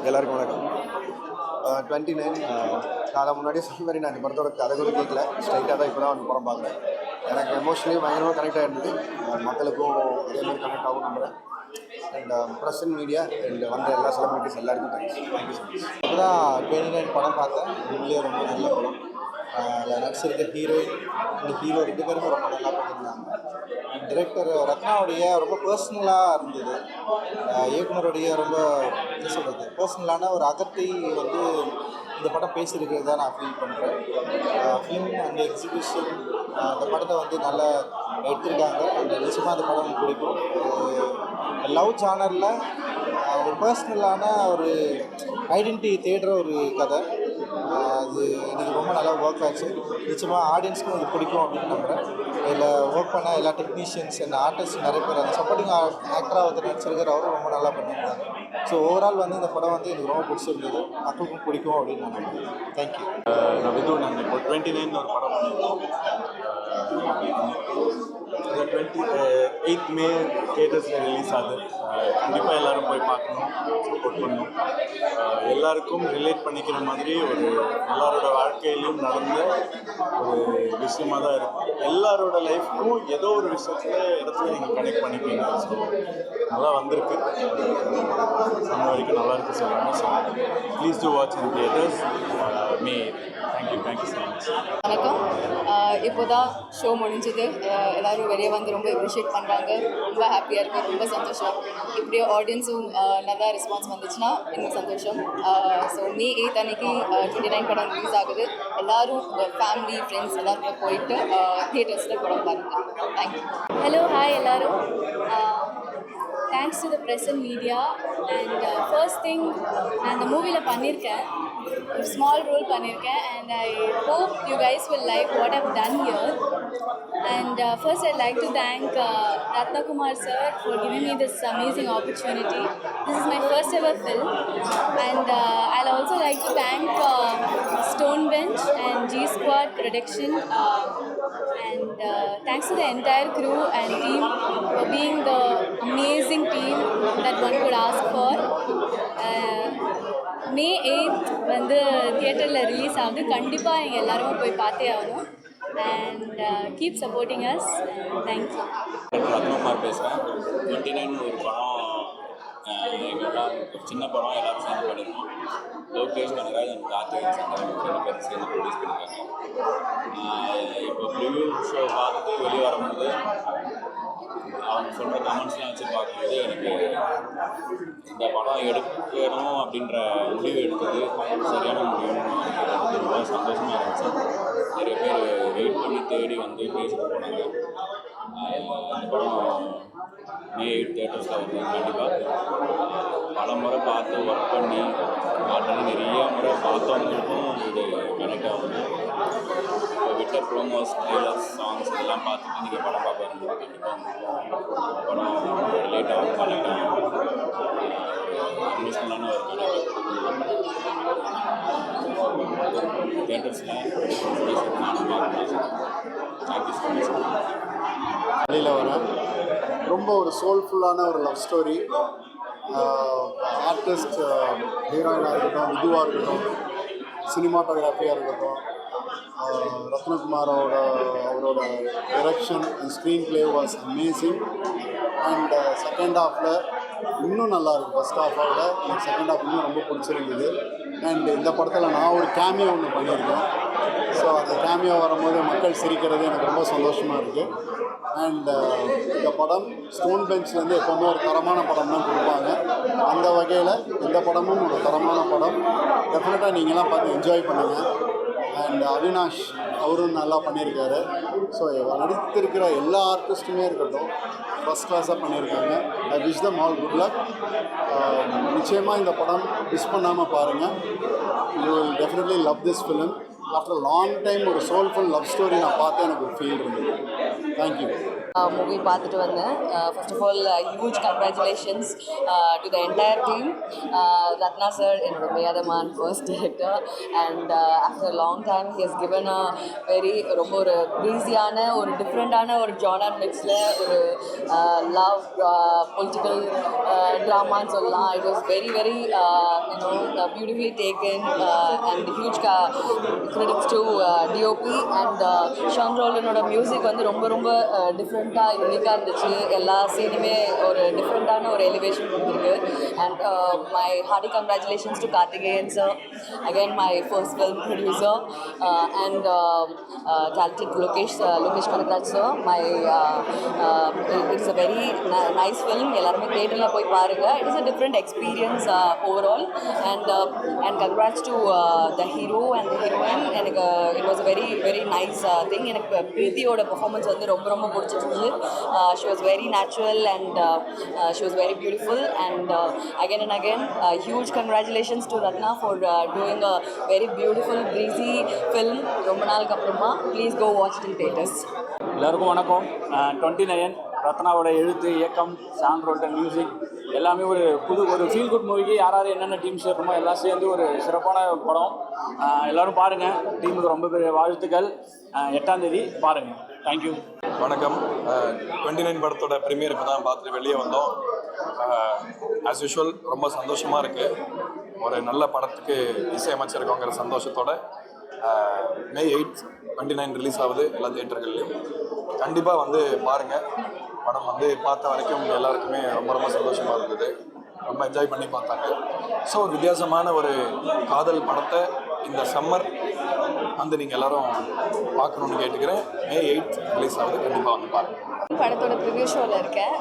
எல்லாருக்கும் வணக்கம். 29 நான் முன்னாடியே சொன்ன மாதிரி நான் இந்த படத்தோட கதை கூட கேட்கல, ஸ்ட்ரைட்டாக தான் இப்போ தான் வந்து படம் பார்க்குறேன். எனக்கு எமோஷனலி பயங்கரமாக கனெக்ட் ஆகிருந்தது, மக்களுக்கும் அதே மாதிரி கனெக்ட் ஆகும் நம்புகிறேன். And press and media and வந்த எல்லா செலிபிரிட்டிஸ் எல்லாருக்கும் தேங்க்யூ ஸோ மச். இப்போ தான் 29 படம் பார்த்தேன். உண்மையிலேயே ரொம்ப நல்ல படம். அதில் நடிச்சிருக்க ஹீரோயின் இந்த ஹீரோ 2 பேருமே ரொம்ப நல்லா பண்ணியிருந்தாங்க. டிரெக்டர் ரத்னாவுடைய ரொம்ப பர்சனலாக இருந்தது. இயக்குனருடைய ரொம்ப என்ன சொல்கிறது, பர்சனலான ஒரு அகத்தை வந்து இந்த படம் பேசியிருக்கிறதா நான் ஃபீல் பண்ணுறேன். ஃபிலிம் அண்ட் எக்ஸிபிஷன் அந்த படத்தை வந்து நல்லா எடுத்திருக்காங்க. அந்த நிச்சயமாக அந்த படம் பிடிக்கும். லவ் ஜானரில் ஒரு பர்சனலான ஒரு ஐடென்டிட்டி தேடுற ஒரு கதை. அது எனக்கு ரொம்ப நல்லா ஒர்க் ஆச்சு. நிச்சயமாக ஆடியன்ஸ்க்கும் இது பிடிக்கும் அப்படின்னு நம்புகிறேன். இதில் ஒர்க் பண்ண எல்லா டெக்னீஷியன்ஸ் அண்ட் ஆர்டிஸ்ட் நிறைய பேர், அந்த சப்போர்ட்டிங் ஆக்டராக ஒருத்தர் நடிச்சிருக்கிற அவரும் ரொம்ப நல்லா பண்ணியிருந்தாங்க. ஸோ ஓவரால் வந்து இந்த படம் வந்து எனக்கு ரொம்ப பிடிச்சிருந்தது, மக்களுக்கும் பிடிக்கும் அப்படின்னு நான் நம்புகிறேன். தேங்க்யூ. நான் விது நாங்கள் இப்போ 29 ஒரு படம் பண்ணியிருந்தோம். 28 மே தியேட்டர்ஸில் ரிலீஸ் ஆகுது. கண்டிப்பாக எல்லோரும் போய் பார்க்கணும், சப்போர்ட் பண்ணணும். எல்லாருக்கும் ரிலேட் பண்ணிக்கிற மாதிரி ஒரு எல்லாரோட வாழ்க்கையிலையும் நடந்த ஒரு விஷயமாக தான் இருக்கும். எல்லாரோட லைஃப்க்கும் ஏதோ ஒரு இடத்துல நீங்கள் கனெக்ட் பண்ணிப்பீங்க. ஸோ நல்லா வந்திருக்கு, சொன்ன வரைக்கும் நல்லா இருக்கு சொல்லணும். So please do watch in theatres May. Thank you so much. வணக்கம். இப்போ தான் ஷோ முடிஞ்சது. எல்லோரும் வெளியே வந்து ரொம்ப அப்ரிஷியேட் பண்ணுறாங்க. ரொம்ப ஹாப்பியாக இருக்குது, ரொம்ப சந்தோஷம். இப்படியே ஆடியன்ஸும் நல்லா ரெஸ்பான்ஸ் வந்துச்சுன்னா இன்னும் சந்தோஷம். ஸோ மே 8 அன்னைக்கு 29 படம் ரிலீஸ் ஆகுது. எல்லோரும் ஃபேமிலி ஃப்ரெண்ட்ஸ் எல்லாருமே போயிட்டு தியேட்டர்ஸில் படம் பாருங்கள். தேங்க்யூ. ஹலோ, ஹாய் எல்லோரும். Thanks to the press and media. And first thing, நான் இந்த மூவியில் பண்ணியிருக்கேன், ஒரு ஸ்மால் ரோல் பண்ணியிருக்கேன். And I hope you guys will like what I've done here. And first I'd like to thank Ratnakumar sir for giving me this amazing opportunity. This is my first ever film. And I'd also like to thank Stone Bench and G Squad production. And thanks to the entire crew and team for being the amazing team that one could ask for. May 8th வந்து தியேட்டரில் release ஆகுது. கண்டிப்பாக நீங்கள் எல்லாருமே போய் பார்த்தே ஆகணும். And keep supporting us. Thank you. Rathnakumar பேசுகிறேன். 29 ஒரு படம், எங்கெல்லாம் ஒரு சின்ன படம் எல்லோரும் சேர்ந்து பண்ணியிருக்கோம். லோகேஷ் கனகராஜ் அண்ட் கார்த்திகேயன் சங்கர் 2 பேர் சேர்ந்து ப்ரொடியூஸ் பண்ணியிருக்காங்க. இப்போ ப்ரிவ்யூ ஷோ பார்த்துட்டு வெளியே வரும்போது அவங்க சொல்கிற கமெண்ட்ஸ்லாம் வச்சு பார்க்கும்போது எனக்கு இந்த படம் எடுக்கணும் அப்படின்ற முடிவு எடுத்தது சரியான முடிவுன்னு ரொம்ப சந்தோஷமாக இருந்துச்சு. நிறைய பேர் வெயிட் பண்ணி தேடி வந்து பேசிட்டு போனாங்க. இந்த படம் மே 8 தியேட்டர்ஸில் வந்து கண்டிப்பாக பல முறை பார்த்து ஒர்க் பண்ணி ஆல்ரெடி நிறைய முறை பார்த்தவங்களுக்கும் இது கனெக்ட் ஆகுது. இப்போ விட்ட ப்ரோமோஸ், ட்ரெய்லர்ஸ், சாங்ஸ் இதெல்லாம் பார்த்துட்டு நீங்கள் படம் பார்க்க வரும்போது கண்டிப்பாக படம் ரிலேட் ஆகும், கனெக்ட் ஆகும். எமோஷ்னலான ஒரு கனெக்ட் தியேட்டர்ஸில் நானும் பார்க்கணும். Thank you so much. வெளியில் வரேன். ரொம்ப ஒரு சோல்ஃபுல்லான ஒரு லவ் ஸ்டோரி. ஆர்டிஸ்ட் ஹீரோயினாக இருக்கட்டும், விதுவாக இருக்கட்டும், சினிமாட்டோகிராஃபியாக இருக்கட்டும், ரத்னகுமாரோட அவரோட direction and screen play was amazing. And second ஹாஃபில் இன்னும் நல்லாயிருக்கு. ஃபஸ்ட் ஹாஃபை விட எனக்கு செகண்ட் ஹாஃப் இன்னும் ரொம்ப பிடிச்சிருக்குது. அண்ட் இந்த படத்தில் நான் ஒரு கேமியோ ஒன்று பண்ணியிருக்கேன். ஸோ அந்த கேமியோ வரும்போது மக்கள் சிரிக்கிறது எனக்கு ரொம்ப சந்தோஷமாக இருக்குது. அண்ட் இந்த படம் ஸ்டோன் பெஞ்ச்லேருந்து எப்போவுமே ஒரு தரமான படம் தான் கொடுப்பாங்க. அந்த வகையில் இந்த படமும் ஒரு தரமான படம். டெஃபினட்டாக நீங்களாம் பார்த்து என்ஜாய் பண்ணுங்கள். அண்ட் அவினாஷ் அவரும் நல்லா பண்ணியிருக்காரு. ஸோ நடித்திருக்கிற எல்லா ஆர்டிஸ்ட்டுமே இருக்கட்டும், ஃபஸ்ட் கிளாஸாக பண்ணியிருக்காங்க. I wish them all good luck. நிச்சயமாக இந்த படம் மிஸ் பண்ணாமல் பாருங்கள். You will definitely love this film. After long time ஒரு சோல்ஃபுல் லவ் ஸ்டோரி நான் பார்த்து எனக்கு ஒரு ஃபீல் இருந்தது. தேங்க்யூ. மூவி பார்த்துட்டு வந்தேன். First of all huge congratulations to the entire team. Ratna sir என்னோட மேதமான் first director and after long time he has given a very ரொம்ப ஒரு ப்ரீஸியான ஒரு டிஃப்ரெண்ட்டான ஒரு ஜானர் மிக்ஸில் ஒரு லவ் பொலிட்டிக்கல் ட்ராமான்னு சொல்லலாம். It was very very beautifully taken and huge credits to DOP and Sean ரோலனோட மியூசிக் வந்து ரொம்ப ரொம்ப டிஃப்ரெண்ட்டாக யூனிக்காக இருந்துச்சு. எல்லா சீனுமே ஒரு டிஃப்ரெண்ட்டான ஒரு எலிவேஷன் கொடுத்துருக்கு. And my Hardy congratulations to Karthikeyan sir, again my first film producer and talented Lokesh Kanakraj sir. It is a very nice film. எல்லாருமே தியேட்டரில் போய் பாருங்க. It is a different experience overall and congrats to the hero and the heroine. எனக்கு it was a very very nice thing. எனக்கு பிரீத்தியோட performance வந்து ரொம்ப ரொம்ப பிடிச்சிருந்துச்சு. She was very natural and she was very beautiful and again and again huge congratulations to Ratna for doing a very beautiful breezy film ரொம்ப நாளுக்கு அப்புறமா. Please go watch in theatres. எல்லாருக்கும் வணக்கம். 29 ரத்னாவோட எழுத்து, இயக்கம், ஷான் ரோல்டன் மியூசிக் எல்லாமே ஒரு feel good மூவிக்கு யார் என்னென்ன டீம் சேர்க்கணுமோ எல்லாம் சேர்ந்து ஒரு சிறப்பான படம். எல்லோரும் பாருங்கள். டீமுக்கு ரொம்ப பெரிய வாழ்த்துக்கள். 8ஆம் தேதி பாருங்கள். தேங்க்யூ. வணக்கம். 29 படத்தோட ப்ரீமியர் இப்போ தான் பார்த்துட்டு வெளியே வந்தோம். ஆஸ் யூஷுவல் ரொம்ப சந்தோஷமாக இருக்குது. ஒரு நல்ல படத்துக்கு இசையமைச்சிருக்கோங்கிற சந்தோஷத்தோட May 8th 29 ரிலீஸ் ஆகுது எல்லா தியேட்டர்கள்லையும். கண்டிப்பாக வந்து பாருங்கள். படம் வந்து பார்த்த வரைக்கும் எல்லாருக்குமே ரொம்ப ரொம்ப சந்தோஷமாக இருந்தது. ரொம்ப என்ஜாய் பண்ணி பார்த்தாங்க. ஸோ ஒரு வித்தியாசமான ஒரு காதல் படத்தை இந்த சம்மர் வந்து நீங்கள் எல்லோரும் பார்க்கணுன்னு கேட்டுக்கிறேன். May 8th ரிலீஸ் ஆகுது. கண்டிப்பாக வந்து பாருங்கள். படத்தோட ப்ரிவ்யூ ஷோவில் இருக்கேன்.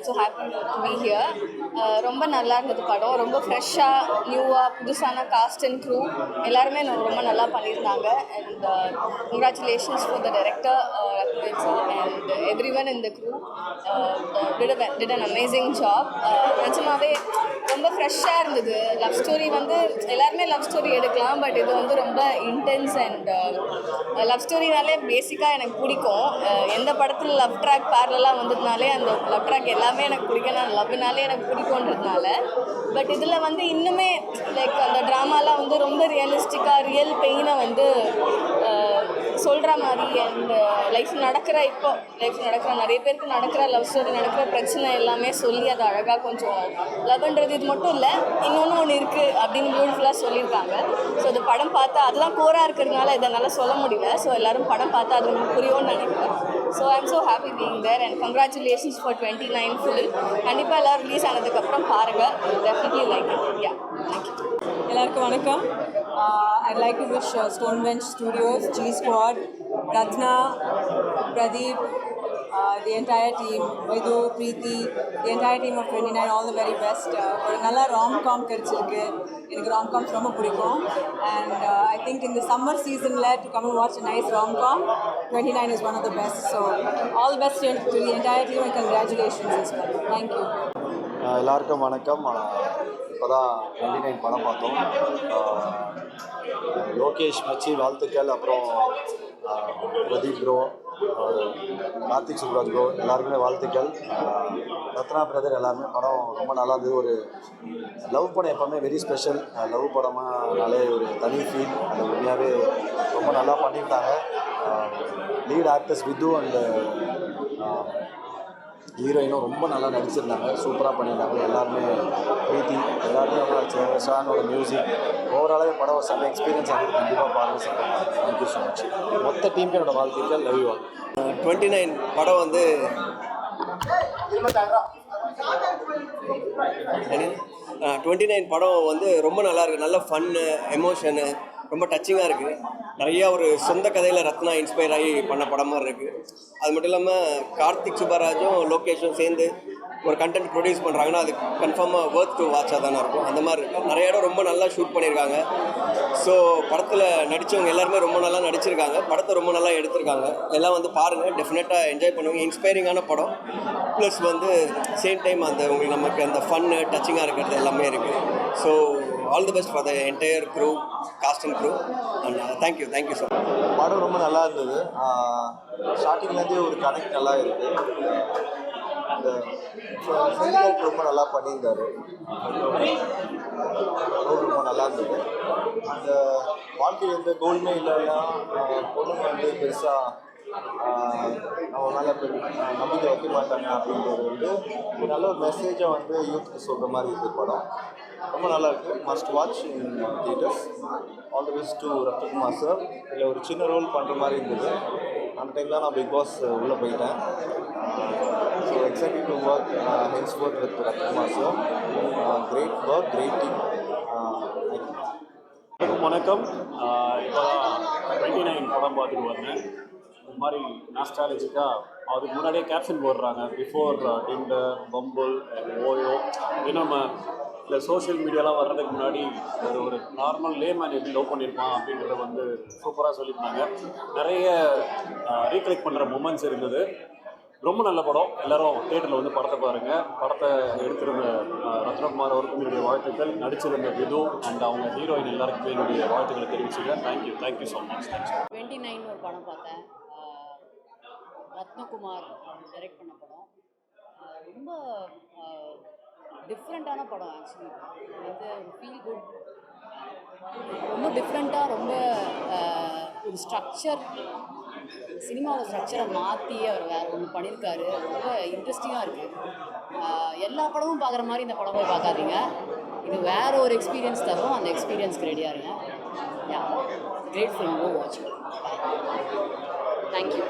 So happy to be here. ரொம்ப நல்லா இருந்தது படம். ரொம்ப ஃப்ரெஷ்ஷாக நியூவாக புதுசான காஸ்ட் அண்ட் க்ரூ எல்லாருமே ரொம்ப நல்லா பண்ணியிருந்தாங்க. And congratulations for the director Rathnavel sir and everyone in the crew did an amazing job. நிஜமாவே ரொம்ப ஃப்ரெஷ்ஷாக இருந்தது. லவ் ஸ்டோரி வந்து எல்லாருமே லவ் ஸ்டோரி எடுக்கலாம், பட் இது வந்து ரொம்ப இன்டென்ஸ் அண்ட் லவ் ஸ்டோரினாலே பேசிக்காக எனக்கு பிடிக்கும். எந்த படத்தில் லவ் ட்ராக் பேரலாக வந்ததுனாலே அந்த லவ் ட்ராக் எல்லாமே எனக்கு பிடிக்கும். நான் லவ்னாலே எனக்கு பிடிக்குன்றதுனால. பட் இதில் வந்து இன்னுமே லைக் அந்த ட்ராமாலாம் வந்து ரொம்ப ரியலிஸ்டிக்காக ரியல் பெயினை வந்து சொல்கிற மாதிரி அண்ட் லைஃப் நடக்கிற நிறைய பேருக்கு நடக்கிற லவ் ஸ்டோரி நடக்கிற பிரச்சனை எல்லாமே சொல்லி அதை அழகாக கொஞ்சம் லவ்ன்றது இது மட்டும் இல்லை இன்னொன்று ஒன்று இருக்குது அப்படின்னு பியூட்டிஃபுல்லாக சொல்லியிருக்காங்க. ஸோ அது படம் பார்த்தா அதுதான் கோராக இருக்கிறதுனால இதை நல்லா சொல்ல முடியல. ஸோ எல்லோரும் படம் பார்த்தா அது உங்களுக்கு புரியும்னு நினைக்கிறேன். So I am so happy being there and congratulations for 29 film. கண்டிப்பாக எல்லோரும் ரிலீஸ் ஆனதுக்கப்புறம் பாருங்கள். Definitely like it. Ya, thank you. எல்லாருக்கும் வணக்கம். I'd like to wish Stonebench Studios, G Squad, Ratna, Pradeep, the entire team, Vidhu, Preeti, the entire team of 29 all the very best. ஒரு நல்ல rom-com கிடைச்சிருக்கு. எனக்கு rom-coms ரொம்ப பிடிக்கும். And I think in the summer seasonல to come and watch a nice rom-com, 29 is one of the best. So all the best to the entire team and congratulations as well. Thank you. எல்லாருக்கும் வணக்கம். இப்போ தான் 29 படம் பார்த்தோம். லோகேஷ் மச்சி வாழ்த்துக்கள். அப்புறம் Pradeep bro, Karthik Subraj bro எல்லாருக்குமே வாழ்த்துக்கள். ரத்னா பிரதர் எல்லாருமே படம் ரொம்ப நல்லா இருந்தது. ஒரு லவ் படம் எப்போவுமே வெரி ஸ்பெஷல். லவ் படமானாலே ஒரு தனி ஃபீல். அது உண்மையாகவே ரொம்ப நல்லா பண்ணியிருந்தாங்க. லீட் ஆக்டர்ஸ் விது அண்டு ஹீரோயினும் ரொம்ப நல்லா நடிச்சிருந்தாங்க. சூப்பராக பண்ணியிருந்தாங்க எல்லாருமே. பிரீத்தி எல்லாருமே ரொம்ப ஷானோட மியூசிக் ஓவராலாகவே படம் ஒரு செம்ம எக்ஸ்பீரியன்ஸ் ஆகுது. கண்டிப்பாக பாருங்கள் சார். Thank you so much. மொத்த டீமுக்கு என்னோட வாழ்த்துக்கள். Love you all. 29 படம் வந்து 29 படம் வந்து ரொம்ப நல்லா இருக்குது. நல்ல ஃபன்னு, எமோஷனு, ரொம்ப டச்சிங்காக இருக்குது. நிறையா ஒரு சொந்த கதையில் ரத்னா இன்ஸ்பயர் ஆகி பண்ண படம் மாதிரி இருக்குது. அது மட்டும் இல்லாமல் கார்த்திக் சுப்பராஜும் லோகேஷும் சேர்ந்து ஒரு கண்டென்ட் ப்ரொடியூஸ் பண்ணுறாங்கன்னா அது கன்ஃபார்மாக ஒர்த் டு வாட்சாக தானே இருக்கும். அந்த மாதிரி இருக்குது. நிறைய இடம் ரொம்ப நல்லா ஷூட் பண்ணியிருக்காங்க. ஸோ படத்தில் நடித்தவங்க எல்லாருமே ரொம்ப நல்லா நடிச்சிருக்காங்க. படத்தை ரொம்ப நல்லா எடுத்திருக்காங்க. எல்லாம் வந்து பாருங்கள். டெஃபினட்டாக என்ஜாய் பண்ணுவாங்க. இன்ஸ்பைரிங்கான படம். ப்ளஸ் வந்து சேம் டைம் அந்த உங்களுக்கு நமக்கு அந்த ஃபன்னு டச்சிங்காக இருக்கிறது எல்லாமே இருக்குது. So all the best for the entire crew, cast and crew. And thank you so much. படம் ரொம்ப நல்லா இருந்தது. ஸ்டார்டிங்லேருந்தே ஒரு கனெக்ட் நல்லா இருக்குது. அந்த சென்டிமெண்ட் ரொம்ப நல்லா பண்ணியிருந்தாரு. ரொம்ப நல்லா இருந்தது. அந்த வாழ்க்கையில் எந்த கோல்மே இல்லைன்னா பொண்ணுங்க வந்து பெருசாக அவங்க மேலே நம்பிக்கை வைக்க மாட்டாங்க அப்படின்றது வந்து ஒரு நல்ல ஒரு மெசேஜை வந்து யூத்துக்கு சொல்கிற மாதிரி இருக்குது படம். ரொம்ப நல்லா இருக்குது. Must watch in theatres. All the best to Rathnakumar sir. இதில் ஒரு சின்ன ரோல் பண்ணுற மாதிரி இருந்தது. அந்த டைம் தான் நான் பிக் பாஸ் உள்ளே போயிட்டேன். So excited to work hence work with Rathnakumar sir. Great work, great team. வணக்கம். இப்போ 29 படம் பார்த்துட்டு வந்தேன். இந்த மாதிரி நாஸ்டாலஜிக்காக அதுக்கு முன்னாடியே கேப்ஷன் போடுறாங்க, பிஃபோர் டிண்டர், பம்பிள், ஓயோ. ஏன்னா நம்ம இல்லை சோஷியல் மீடியாலாம் வர்றதுக்கு முன்னாடி ஒரு நார்மல் லேமேன் எப்படி லவ் பண்ணியிருப்பான் அப்படின்றத வந்து சூப்பராக சொல்லியிருந்தாங்க. நிறைய ரீகலெக்ட் பண்ணுற மூமெண்ட்ஸ் இருந்தது. ரொம்ப நல்ல படம். எல்லாரும் தியேட்டரில் வந்து படத்தை பாருங்கள். படத்தை எடுத்திருந்த ரத்னகுமார் அவருக்கும் என்னுடைய வாழ்த்துக்கள். நடிச்சிருந்த விது அண்ட் அவங்க ஹீரோயின் எல்லாருக்குமே என்னுடைய வாழ்த்துக்களை தெரிவிச்சுக்கிறேன். Thank you so much. 29 ஒரு படம் பார்த்தேன். ரத்னகுமார் டைரக்ட் பண்ண படம். ரொம்ப டிஃப்ரெண்ட்டான படம். ஆக்சுவலி வந்து ஃபீல் குட், ரொம்ப டிஃப்ரெண்ட்டாக, ரொம்ப ஒரு ஸ்ட்ரக்சர், சினிமாவோட ஸ்ட்ரக்சரை மாற்றி அவர் வேறு ஒன்று பண்ணியிருக்காரு. ரொம்ப இன்ட்ரெஸ்டிங்காக இருக்குது. எல்லா படமும் பார்க்குற மாதிரி இந்த படம் போய் பார்க்காதீங்க. இது வேறு ஒரு எக்ஸ்பீரியன்ஸ் தரும். அந்த எக்ஸ்பீரியன்ஸ்க்கு ரெடியாக இருங்க. Great film, go watch. Thank you.